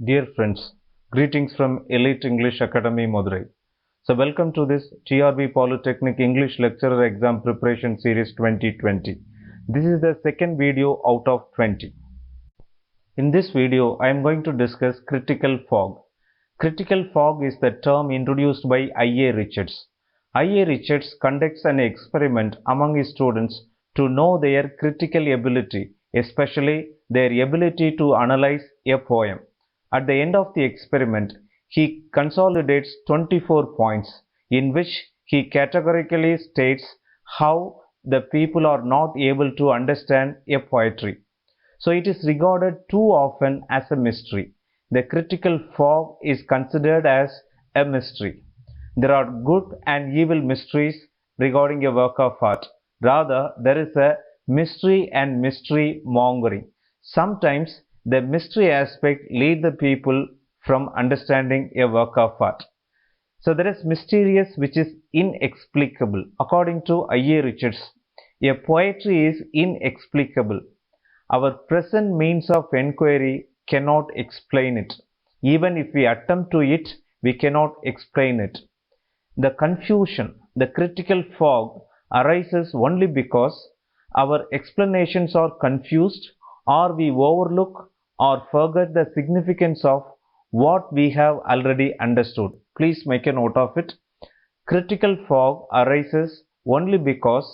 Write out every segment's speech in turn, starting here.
Dear friends, greetings from Elite English Academy, Madurai. So, welcome to this TRB Polytechnic English Lecturer Exam Preparation Series 2020. This is the second video out of 20. In this video, I am going to discuss critical fog. Critical fog is the term introduced by I.A. Richards. I.A. Richards conducts an experiment among his students to know their critical ability, especially their ability to analyze a poem. At the end of the experiment, he consolidates 24 points in which he categorically states how the people are not able to understand a poetry. So it is regarded too often as a mystery. The critical fog is considered as a mystery. There are good and evil mysteries regarding a work of art. Rather, there is a mystery and mystery mongering. Sometimes the mystery aspect leads the people from understanding a work of art. So there is mysterious which is inexplicable. According to I.A. Richards, a poetry is inexplicable. Our present means of enquiry cannot explain it. Even if we attempt to it, we cannot explain it. The confusion, the critical fog arises only because our explanations are confused, or we overlook or forget the significance of what we have already understood. Please make a note of it. Critical fog arises only because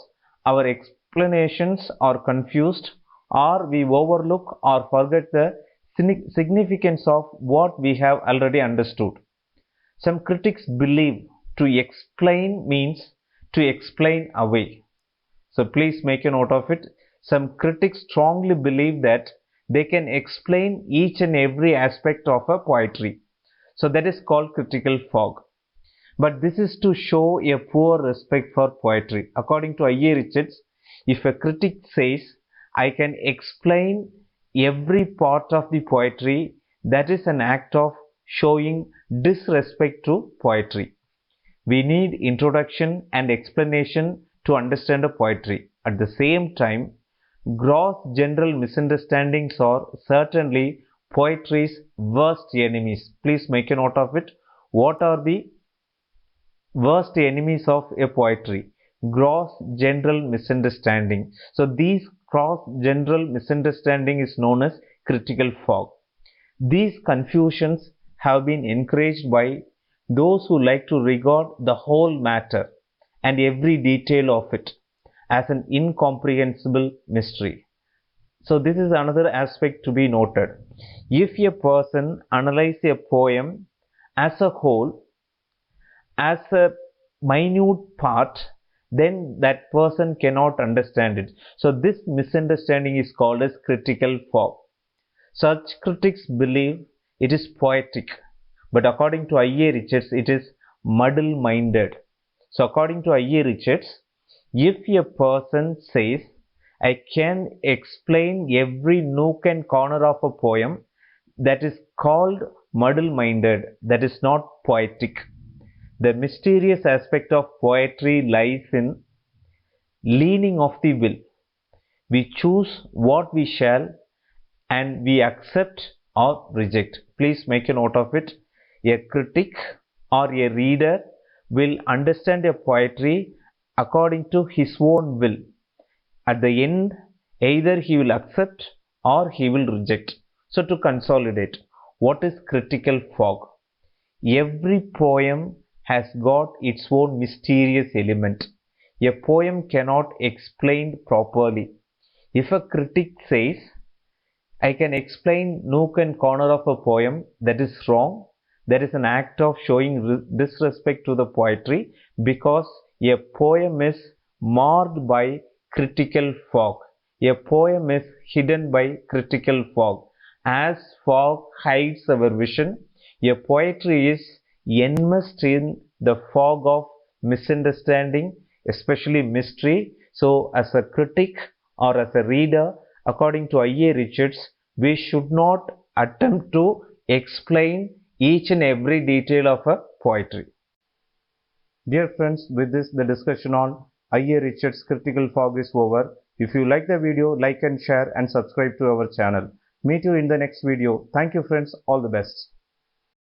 our explanations are confused, or we overlook or forget the significance of what we have already understood. Some critics believe to explain means to explain away. So please make a note of it. Some critics strongly believe that they can explain each and every aspect of a poetry. So that is called critical fog. But this is to show a poor respect for poetry. According to I.A. Richards, if a critic says, I can explain every part of the poetry, that is an act of showing disrespect to poetry. We need introduction and explanation to understand a poetry. At the same time, gross general misunderstandings are certainly poetry's worst enemies. Please make a note of it. What are the worst enemies of a poetry? Gross general misunderstanding. So these gross general misunderstanding is known as critical fog. These confusions have been encouraged by those who like to regard the whole matter and every detail of it as an incomprehensible mystery. So this is another aspect to be noted. If a person analyzes a poem as a whole, as a minute part, then that person cannot understand it. So this misunderstanding is called as critical fog. Such critics believe it is poetic, but according to I.A. Richards, it is muddle-minded. So according to I.A. Richards, if a person says, I can explain every nook and corner of a poem, that is called muddle-minded, that is not poetic. The mysterious aspect of poetry lies in leaning of the will. We choose what we shall and we accept or reject. Please make a note of it. A critic or a reader will understand a poetry according to his own will. At the end, either he will accept or he will reject. So to consolidate, what is critical fog? Every poem has got its own mysterious element. A poem cannot explain properly. If a critic says, I can explain nook and corner of a poem, that is wrong. That is an act of showing disrespect to the poetry, because a poem is marred by critical fog. A poem is hidden by critical fog. As fog hides our vision, a poetry is enmeshed in the fog of misunderstanding, especially mystery. So as a critic or as a reader, according to I.A. Richards, we should not attempt to explain each and every detail of a poetry. Dear friends, with this the discussion on I.A. Richards' critical fog is over. If you like the video, like and share and subscribe to our channel. Meet you in the next video. Thank you friends. All the best.